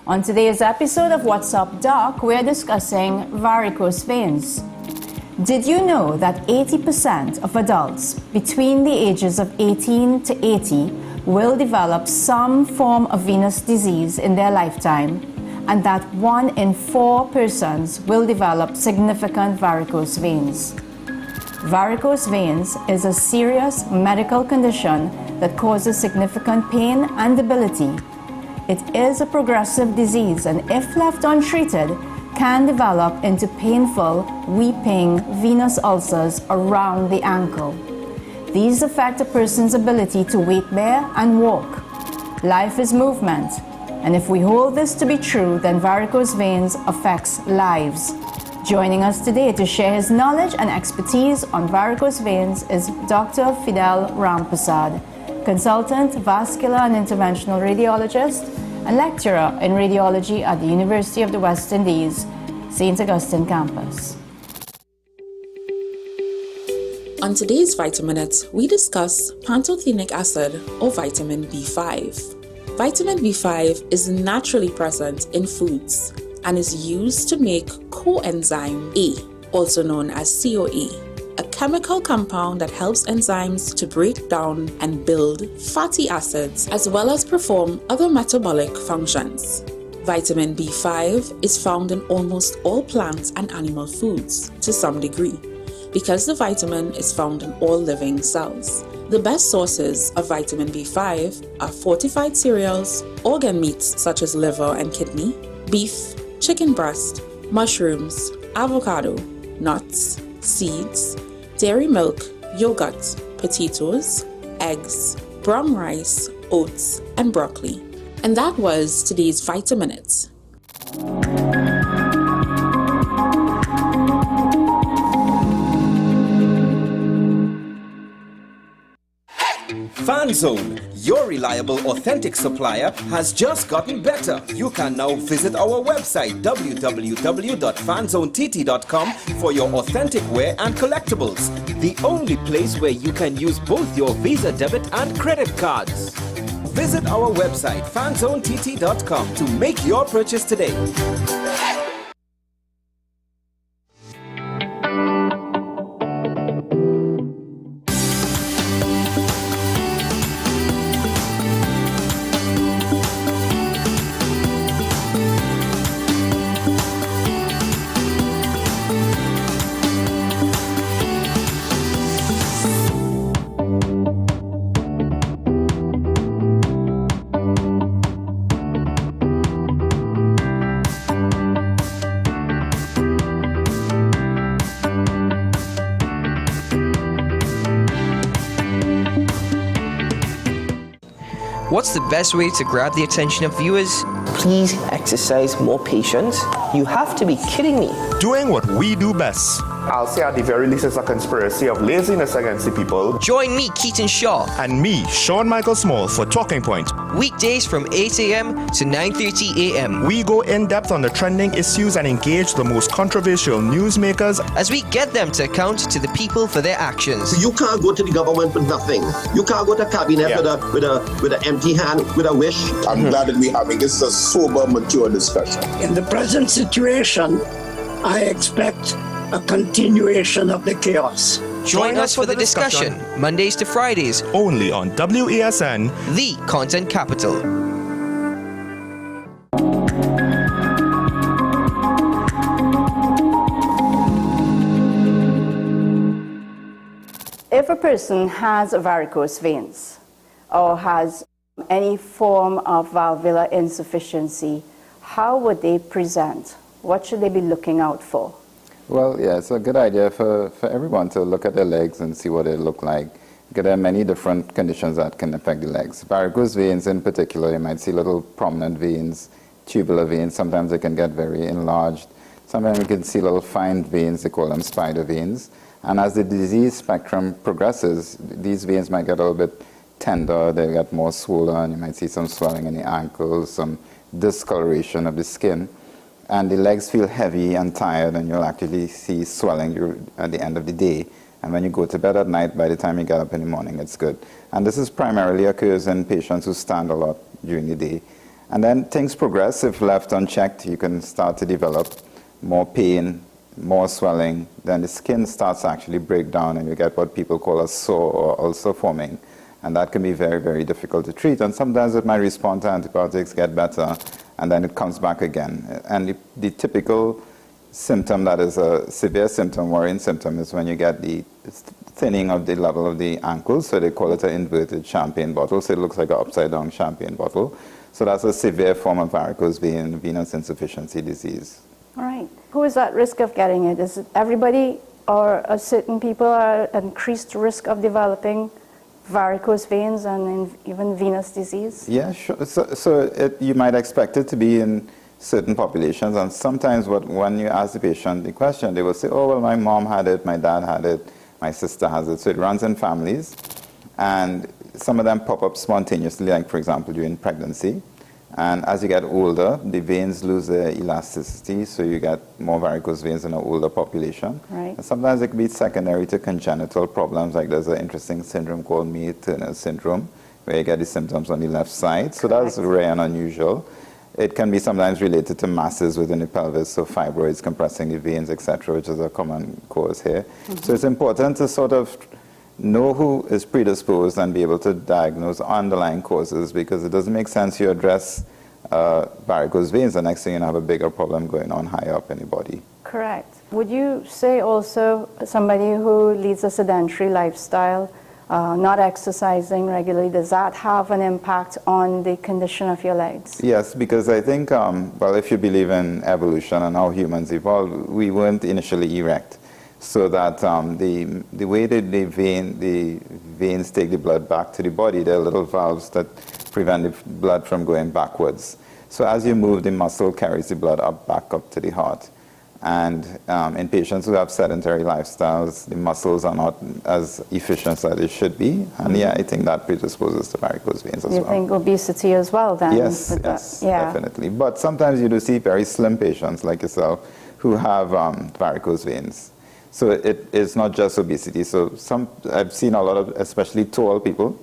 On today's episode of What's Up Doc, we're discussing varicose veins. Did you know that 80% of adults between the ages of 18 to 80 will develop some form of venous disease in their lifetime, and that 1 in 4 persons will develop significant varicose veins? Varicose veins is a serious medical condition that causes significant pain and debility. It is a progressive disease, and if left untreated, can develop into painful, weeping venous ulcers around the ankle. These affect a person's ability to weight bear and walk. Life is movement, and if we hold this to be true, then varicose veins affects lives. Joining us today to share his knowledge and expertise on varicose veins is Dr. Fidel Ramprasad, consultant, vascular and interventional radiologist, and lecturer in radiology at the University of the West Indies, St. Augustine campus. On today's Vitaminutes, we discuss pantothenic acid or vitamin B5. Vitamin B5 is naturally present in foods and is used to make coenzyme A, also known as CoA, a chemical compound that helps enzymes to break down and build fatty acids as well as perform other metabolic functions. Vitamin B5 is found in almost all plants and animal foods to some degree, because the vitamin is found in all living cells. The best sources of vitamin B5 are fortified cereals, organ meats such as liver and kidney, beef, chicken breast, mushrooms, avocado, nuts, seeds, dairy milk, yogurt, potatoes, eggs, brown rice, oats, and broccoli. And that was today's Vitaminute. FanZone, your reliable, authentic supplier, has just gotten better. You can now visit our website www.fanzonett.com for your authentic wear and collectibles. The only place where you can use both your Visa debit and credit cards. Visit our website fanzonett.com to make your purchase today. What's the best way to grab the attention of viewers? Please exercise more patience. You have to be kidding me. Doing what we do best. I'll say at the very least it's a conspiracy of laziness against the people. Join me, Keaton Shaw. And me, Sean Michael Small, for Talking Point. Weekdays from 8 a.m. to 9:30 a.m. We go in depth on the trending issues and engage the most controversial newsmakers as we get them to account to the people for their actions. You can't go to the government with nothing. You can't go to cabinet with an empty hand, with a wish. I'm glad that we're having this a sober, mature discussion. In the present situation, I expect a continuation of the chaos. Join us for the discussion, Mondays to Fridays, only on WASN, the content capital. If a person has varicose veins or has any form of valvular insufficiency, how would they present? What should they be looking out for? Well, yeah, it's a good idea for everyone to look at their legs and see what they look like. Because there are many different conditions that can affect the legs. Varicose veins in particular, you might see little prominent veins, tubular veins. Sometimes they can get very enlarged. Sometimes you can see little fine veins, they call them spider veins. And as the disease spectrum progresses, these veins might get a little bit tender, they get more swollen, you might see some swelling in the ankles, some discoloration of the skin. And the legs feel heavy and tired, and you'll actually see swelling at the end of the day. And when you go to bed at night, by the time you get up in the morning, it's good. And this is primarily occurs in patients who stand a lot during the day. And then things progress. If left unchecked, you can start to develop more pain, more swelling. Then the skin starts to actually break down, and you get what people call a sore or ulcer forming. And that can be very, very difficult to treat. And sometimes it might respond to antibiotics, get better, and then it comes back again. And the typical symptom that is a severe symptom, worrying symptom, is when you get the thinning of the level of the ankles. So they call it an inverted champagne bottle. So it looks like an upside-down champagne bottle. So that's a severe form of varicose vein, venous insufficiency disease. All right. Who is at risk of getting it? Is it everybody, or certain people are at increased risk of developing varicose veins and even venous disease? Yeah, sure. So you might expect it to be in certain populations, and sometimes when you ask the patient the question, they will say, oh, well, my mom had it, my dad had it, my sister has it. So it runs in families, and some of them pop up spontaneously, like, for example, during pregnancy. And as you get older, the veins lose their elasticity, so you get more varicose veins in an older population. Right. And sometimes it can be secondary to congenital problems, like there's an interesting syndrome called May-Turner syndrome, where you get the symptoms on the left side. So that's rare and unusual. It can be sometimes related to masses within the pelvis, so fibroids compressing the veins, etc., which is a common cause here. So it's important to sort of know who is predisposed and be able to diagnose underlying causes, because it doesn't make sense you address varicose veins, the next thing you have a bigger problem going on higher up in the body. Correct. Would you say also somebody who leads a sedentary lifestyle, not exercising regularly, does that have an impact on the condition of your legs? Yes, because I think, well, if you believe in evolution and how humans evolved, we weren't initially erect. So that the way that the veins take the blood back to the body, there are little valves that prevent the blood from going backwards. So as you move, the muscle carries the blood back up to the heart. And in patients who have sedentary lifestyles, the muscles are not as efficient as they should be. And yeah, I think that predisposes to varicose veins as well. You think obesity as well then? Yes, definitely. But sometimes you do see very slim patients like yourself who have varicose veins. So it is not just obesity. So I've seen a lot of, especially tall people,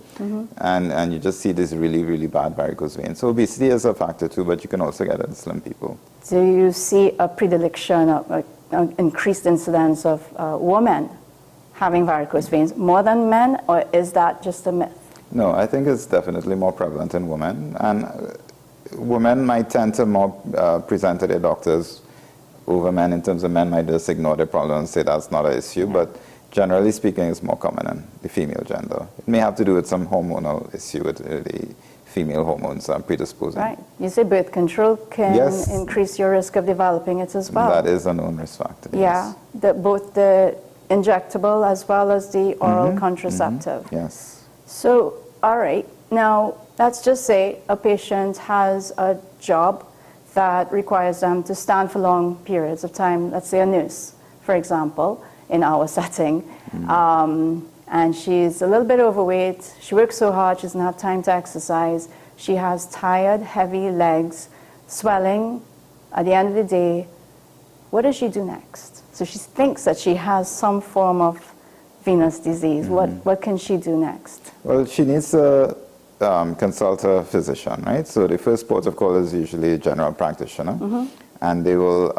and you just see this really, really bad varicose veins. So obesity is a factor too, but you can also get it in slim people. Do you see a predilection of increased incidence of women having varicose veins more than men, or is that just a myth? No, I think it's definitely more prevalent in women. And women might tend to more present to their doctors over men, in terms of men might just ignore the problem and say that's not an issue, but generally speaking, it's more common in the female gender. It may have to do with some hormonal issue with the female hormones predisposing. Right. You say birth control can increase your risk of developing it as well. That is a known risk factor. Yeah, both the injectable as well as the oral contraceptive. Yes. So, all right. Now, let's just say a patient has a job that requires them to stand for long periods of time, let's say a nurse, for example, in our setting, and she's a little bit overweight, she works so hard, she doesn't have time to exercise, she has tired, heavy legs, swelling. At the end of the day, what does she do next? So she thinks that she has some form of venous disease. What can she do next? Well, she needs to consult a physician, right? So the first port of call is usually a general practitioner, and they will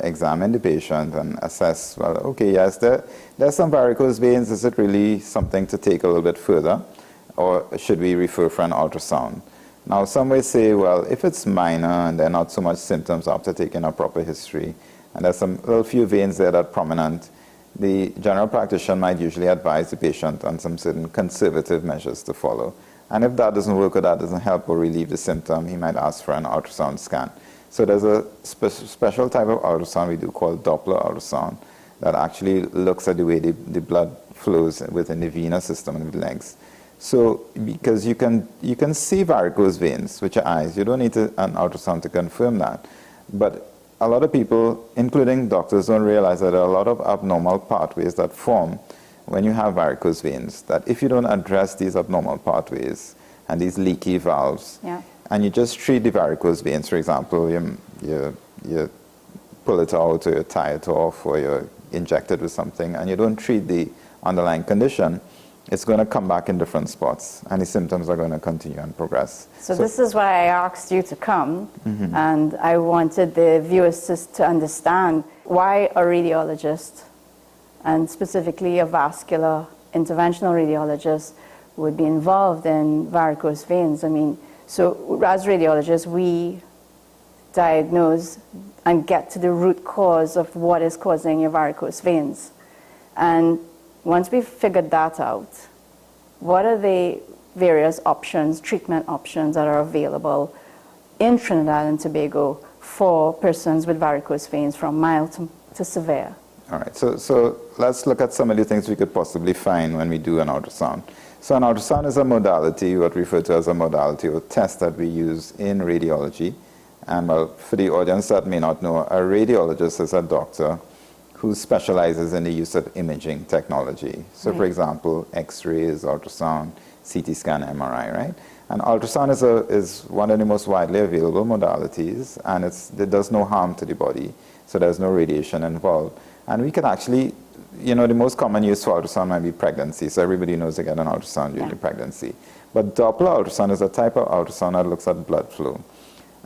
examine the patient and assess, well, okay, yes, there's some varicose veins. Is it really something to take a little bit further, or should we refer for an ultrasound? Now, some may say, well, if it's minor and there are not so much symptoms after taking a proper history, and there's some little few veins there that are prominent, the general practitioner might usually advise the patient on some certain conservative measures to follow. And if that doesn't work or that doesn't help or relieve the symptom, he might ask for an ultrasound scan. So there's a special type of ultrasound we do called Doppler ultrasound that actually looks at the way the blood flows within the venous system in the legs. So because you can see varicose veins with your eyes, you don't need an ultrasound to confirm that. But a lot of people, including doctors, don't realize that there are a lot of abnormal pathways that form when you have varicose veins, that if you don't address these abnormal pathways and these leaky valves, and you just treat the varicose veins, for example, you pull it out or you tie it off or you inject it with something, and you don't treat the underlying condition, it's going to come back in different spots, and the symptoms are going to continue and progress. So this is why I asked you to come, and I wanted the viewers to understand why a radiologist, and specifically a vascular interventional radiologist, would be involved in varicose veins. I mean, so as radiologists, we diagnose and get to the root cause of what is causing your varicose veins. And once we've figured that out, what are the various options, treatment options that are available in Trinidad and Tobago for persons with varicose veins from mild to severe? All right, so let's look at some of the things we could possibly find when we do an ultrasound. So an ultrasound is a modality, what we refer to as a modality or test that we use in radiology. And well, for the audience that may not know, a radiologist is a doctor who specializes in the use of imaging technology. So for example, X-rays, ultrasound, CT scan, MRI, right? And ultrasound is one of the most widely available modalities, and it does no harm to the body, so there's no radiation involved. And we can actually, you know, the most common use for ultrasound might be pregnancy, so everybody knows they get an ultrasound during pregnancy. But Doppler ultrasound is a type of ultrasound that looks at blood flow.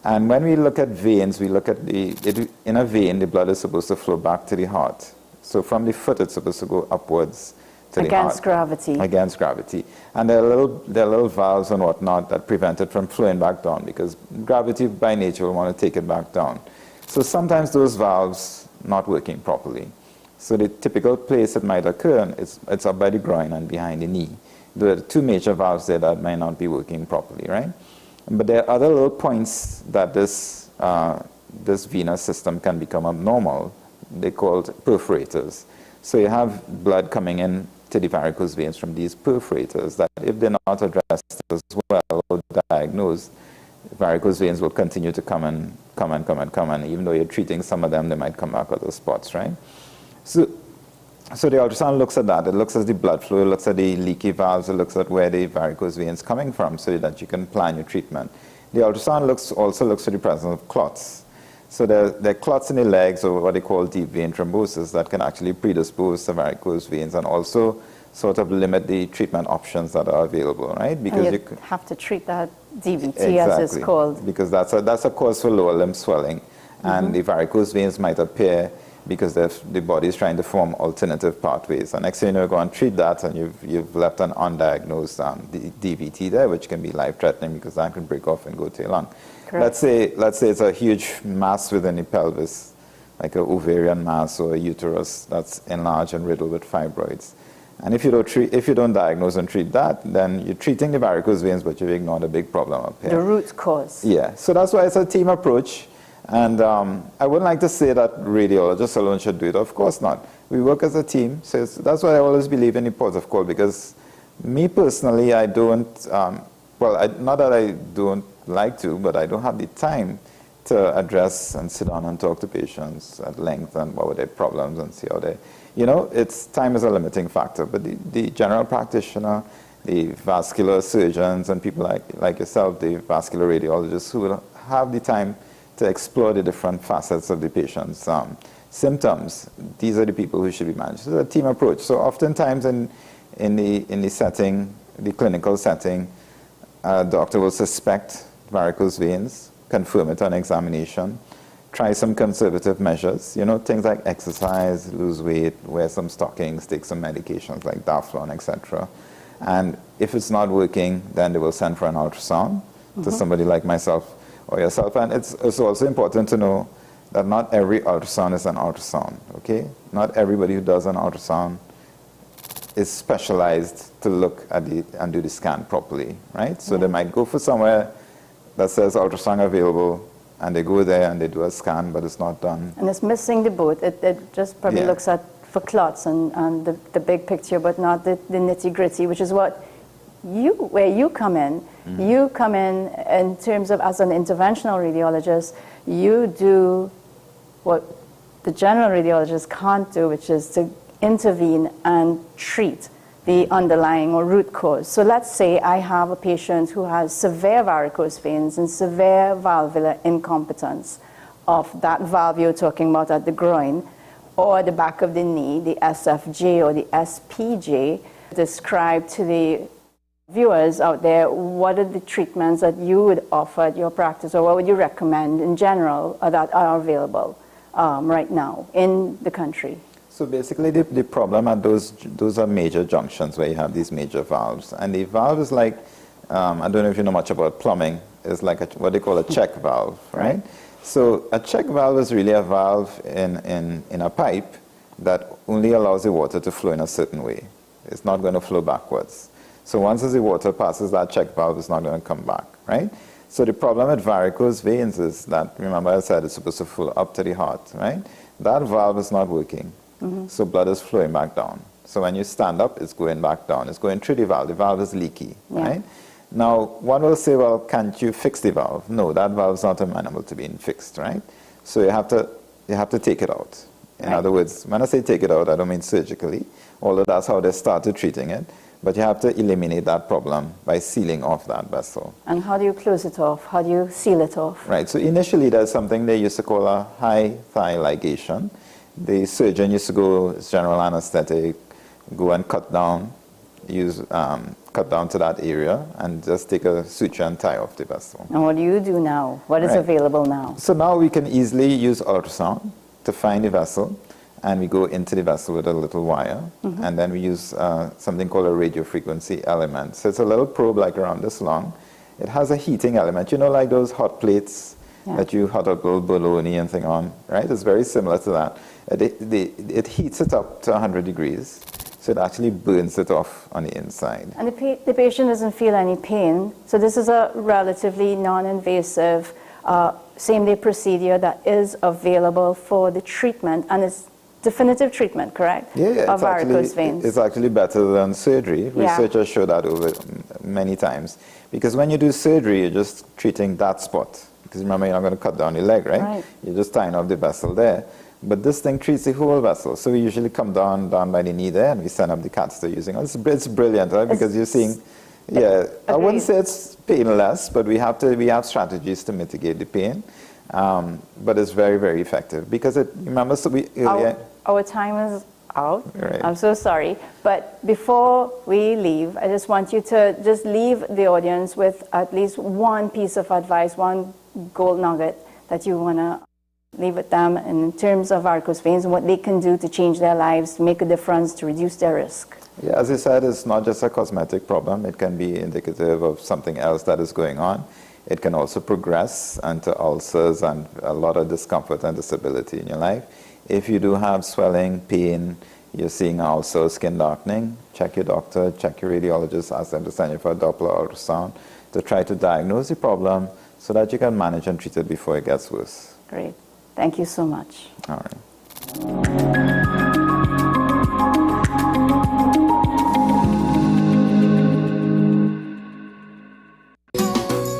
And when we look at veins, we look at in a vein, the blood is supposed to flow back to the heart. So from the foot, it's supposed to go upwards to the heart. Against gravity. Against gravity. And there are little valves and whatnot that prevent it from flowing back down, because gravity by nature will want to take it back down. So sometimes those valves not working properly. So the typical place it might occur, it's up by the groin and behind the knee. There are two major valves there that might not be working properly, right? But there are other little points that this venous system can become abnormal. They're called perforators. So you have blood coming in to the varicose veins from these perforators that, if they're not addressed as well or diagnosed, varicose veins will continue to come and come. And even though you're treating some of them, they might come back other spots, right? So the ultrasound looks at that. It looks at the blood flow, it looks at the leaky valves, it looks at where the varicose veins coming from, so that you can plan your treatment. The ultrasound also looks for the presence of clots. So there are clots in the legs, or what they call deep vein thrombosis, that can actually predispose to varicose veins and also sort of limit the treatment options that are available, right? Because you have to treat that DVT, as it's called. Because that's a cause for lower limb swelling. And the varicose veins might appear because the body is trying to form alternative pathways. And next thing you know, you go and treat that, and you've left an undiagnosed DVT there, which can be life-threatening because that can break off and go to your lung. Let's say it's a huge mass within the pelvis, like an ovarian mass or a uterus that's enlarged and riddled with fibroids. And if you don't diagnose and treat that, then you're treating the varicose veins, but you've ignored a big problem up here. The root cause. Yeah, so that's why it's a team approach. And I wouldn't like to say that radiologists alone should do it. Of course not. We work as a team. So that's why I always believe in the port of call, because me personally, I don't, not that I don't like to, but I don't have the time to address and sit down and talk to patients at length and what were their problems and see how they, time is a limiting factor. But the general practitioner, the vascular surgeons and people like yourself, the vascular radiologists, who will have the time to explore the different facets of the patient's symptoms. These are the people who should be managed. So it's a team approach. So oftentimes in the setting, the clinical setting, a doctor will suspect varicose veins, confirm it on examination, try some conservative measures, things like exercise, lose weight, wear some stockings, take some medications like Daflon, etc. And if it's not working, then they will send for an ultrasound to somebody like myself or yourself. And it's also important to know that not every ultrasound is an ultrasound, okay? Not everybody who does an ultrasound is specialized to look at and do the scan properly, right? So they might go for somewhere that says ultrasound available, and they go there and they do a scan, but it's not done. And it's missing the boat. It just probably looks for clots and the big picture, but not the nitty-gritty, which is where you come in. You come in terms of, as an interventional radiologist, you do what the general radiologist can't do, which is to intervene and treat the underlying or root cause. So let's say I have a patient who has severe varicose veins and severe valvular incompetence of that valve you're talking about at the groin or the back of the knee, the SFJ or the SPJ. describe to the viewers out there what are the treatments that you would offer at your practice, or what would you recommend in general that are available right now in the country? So basically the problem at those are major junctions where you have these major valves. And the valve is like, I don't know if you know much about plumbing, it's like what they call a check valve, right? So a check valve is really a valve in a pipe that only allows the water to flow in a certain way. It's not going to flow backwards. So once the water passes that check valve, it's not going to come back, right? So the problem with varicose veins is that, remember I said it's supposed to flow up to the heart, right? That valve is not working. So blood is flowing back down. So when you stand up, it's going back down. It's going through the valve. The valve is leaky, right? Now, one will say, well, can't you fix the valve? No, that valve is not amenable to being fixed, right? So you have to take it out. In other words, when I say take it out, I don't mean surgically, although that's how they started treating it. But you have to eliminate that problem by sealing off that vessel. And how do you close it off? How do you seal it off? Right, so initially there's something they used to call a high thigh ligation. The surgeon used to go, it's general anesthetic, go and cut down to that area and just take a suture and tie off the vessel. And what do you do now? What is available now? So now we can easily use ultrasound to find the vessel, and we go into the vessel with a little wire, and then we use something called a radiofrequency element. So it's a little probe like around this long. It has a heating element, you know, like those hot plates that you hot up little bologna and thing on, right? It's very similar to that. It heats it up to 100 degrees, so it actually burns it off on the inside. And the patient doesn't feel any pain, so this is a relatively non-invasive, same-day procedure that is available for the treatment, and it's definitive treatment, correct? Yeah, of varicose veins. It's actually better than surgery. Researchers show that over many times. Because when you do surgery, you're just treating that spot. Because remember, you're not going to cut down your leg, right? You're just tying up the vessel there. But this thing treats the whole vessel. So we usually come down by the knee there, and we send up the catheter using it. It's brilliant, right? Because you're seeing, I wouldn't say it's painless, but we have strategies to mitigate the pain. But it's very, very effective. Because remember, so our time is out. I'm so sorry. But before we leave, I just want you to just leave the audience with at least one piece of advice, one gold nugget that you want to leave with them in terms of varicose veins and what they can do to change their lives, to make a difference, to reduce their risk. Yeah, as I said, it's not just a cosmetic problem. It can be indicative of something else that is going on. It can also progress into ulcers and a lot of discomfort and disability in your life. If you do have swelling, pain, you're seeing ulcers, skin darkening, check your doctor, check your radiologist, ask them to send you for a Doppler ultrasound to try to diagnose the problem so that you can manage and treat it before it gets worse. Great. Thank you so much. All right.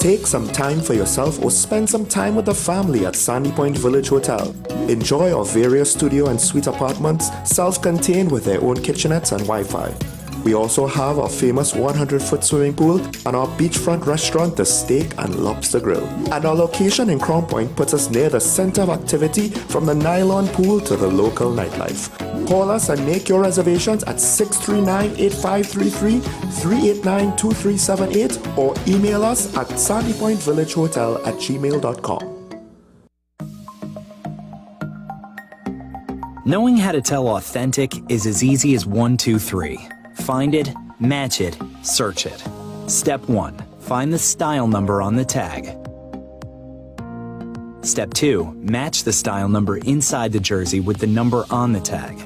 Take some time for yourself or spend some time with the family at Sandy Point Village Hotel. Enjoy our various studio and suite apartments, self-contained with their own kitchenettes and Wi-Fi. We also have our famous 100-foot swimming pool and our beachfront restaurant, the Steak and Lobster Grill. And our location in Crown Point puts us near the center of activity from the nylon pool to the local nightlife. Call us and make your reservations at 639-8533, 389-2378, or email us at sandypointvillagehotel@gmail.com. Knowing how to tell authentic is as easy as 1, 2, 3. Find it, match it, search it. Step 1. Find the style number on the tag. Step 2. Match the style number inside the jersey with the number on the tag.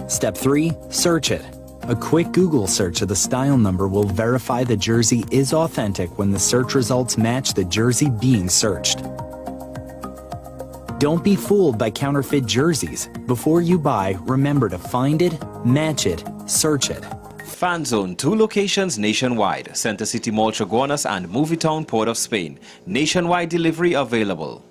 Step 3. Search it. A quick Google search of the style number will verify the jersey is authentic when the search results match the jersey being searched. Don't be fooled by counterfeit jerseys. Before you buy, remember to find it, match it, search it. Fan Zone, 2 locations nationwide. Center City Mall, Chaguanas, and Movietown, Port of Spain. Nationwide delivery available.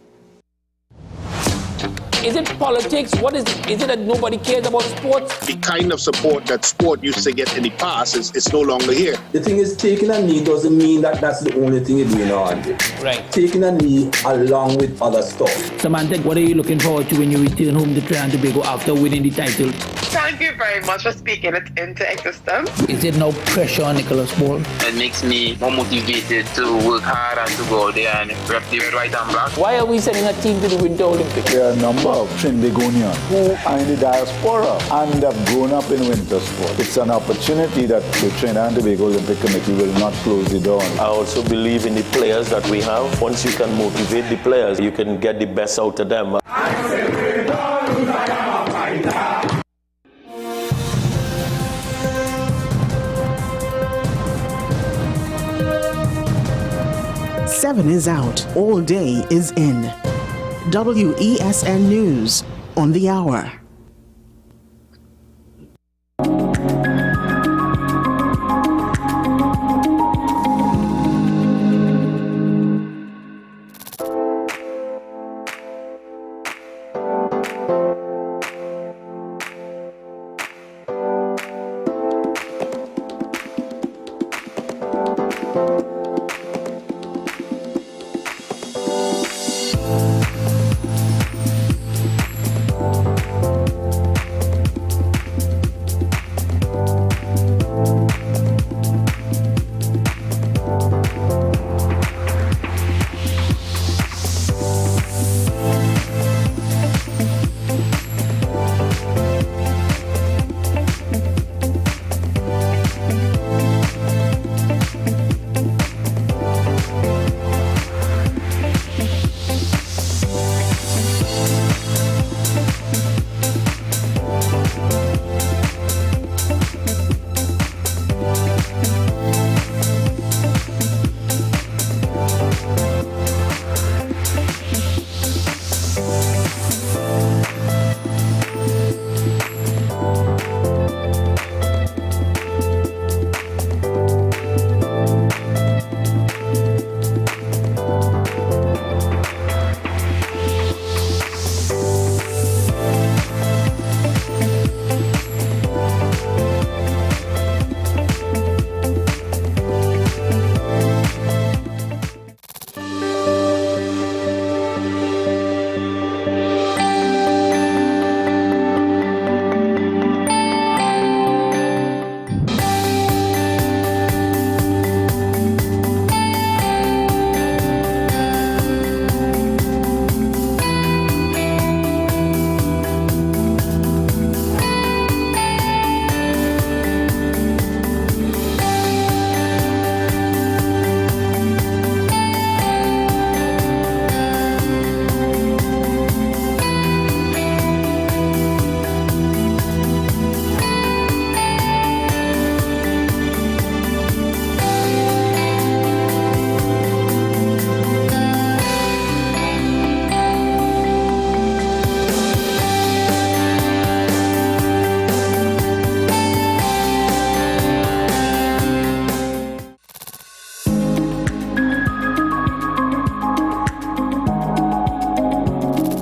Is it politics? What is it? Is it that nobody cares about sports? The kind of support that sport used to get in the past is no longer here. The thing is, taking a knee doesn't mean that that's the only thing you're doing on it. Right. Taking a knee along with other stuff. Samantha, what are you looking forward to when you return home to Trinidad and Tobago after winning the title? Thank you very much for speaking it into existence. Is it no pressure on Nicholas Ball? It makes me more motivated to work hard and to go out there and rep the white and black. Why are we sending a team to the Winter Olympics? There are a number of Trinidadians who are in the diaspora and have grown up in winter sport. It's an opportunity that the Trinidad and Tobago Olympic Committee will not close the door. I also believe in the players that we have. Once you can motivate the players, you can get the best out of them. Seven is out. All day is in. WESN News on the hour.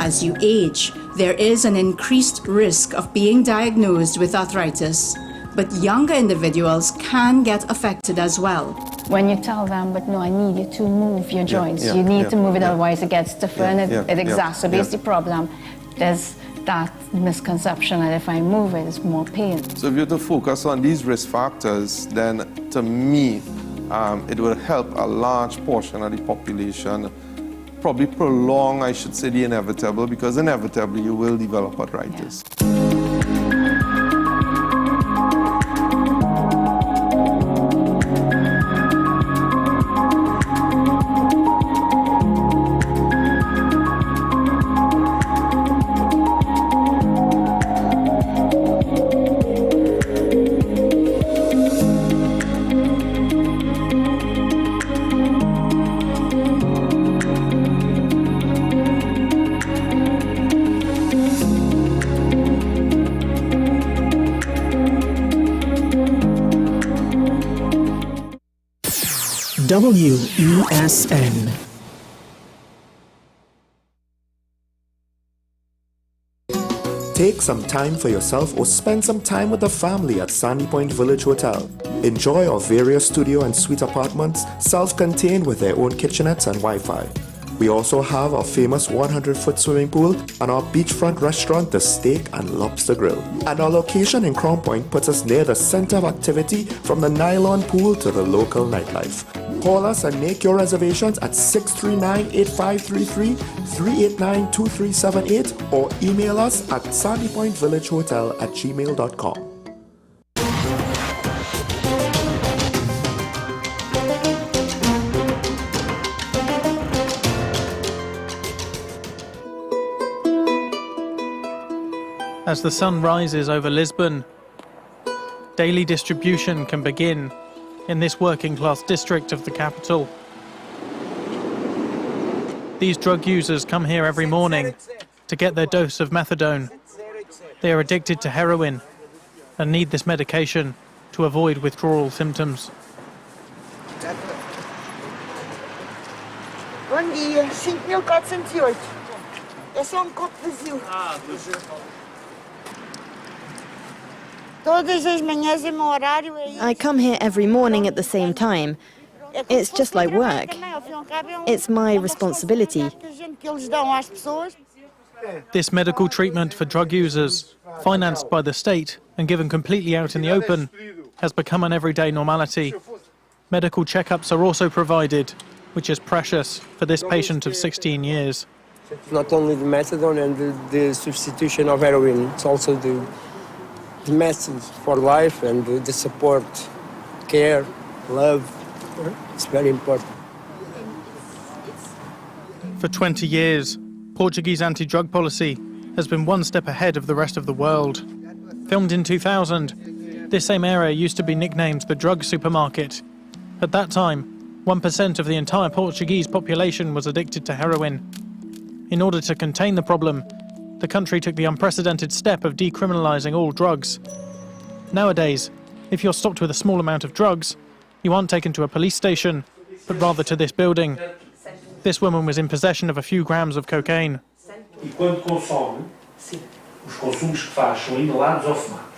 As you age, there is an increased risk of being diagnosed with arthritis, but younger individuals can get affected as well. When you tell them, but no, I need you to move your joints, you need to move it, otherwise it gets stiffer and it exacerbates the problem. There's that misconception that if I move it, it's more pain. So if you're to focus on these risk factors, then to me, it will help a large portion of the population, probably prolong, I should say, the inevitable, because inevitably you will develop arthritis. WESN. Take some time for yourself or spend some time with the family at Sandy Point Village Hotel. Enjoy our various studio and suite apartments, self-contained with their own kitchenettes and Wi-Fi. We also have our famous 100-foot swimming pool and our beachfront restaurant, the Steak and Lobster Grill. And our location in Crown Point puts us near the center of activity from the nylon pool to the local nightlife. Call us and make your reservations at 639-8533, 389-2378 or email us at sandypointvillagehotel@gmail.com. As the sun rises over Lisbon, daily distribution can begin in this working-class district of the capital. These drug users come here every morning to get their dose of methadone. They are addicted to heroin and need this medication to avoid withdrawal symptoms. Bom dia, 5.408. É só copo vazio. I come here every morning at the same time. It's just like work. It's my responsibility. This medical treatment for drug users, financed by the state and given completely out in the open, has become an everyday normality. Medical checkups are also provided, which is precious for this patient of 16 years. Not only the methadone and the substitution of heroin, it's also the message for life and the support, care, love. It's very important. For 20 years, Portuguese anti-drug policy has been one step ahead of the rest of the world. Filmed in 2000, this same area used to be nicknamed the drug supermarket. At that time, 1% of the entire Portuguese population was addicted to heroin. In order to contain the problem, the country took the unprecedented step of decriminalizing all drugs. Nowadays, if you're stopped with a small amount of drugs, you aren't taken to a police station, but rather to this building. This woman was in possession of a few grams of cocaine. E quando consome, os consumos que faz são inalados ou fumados.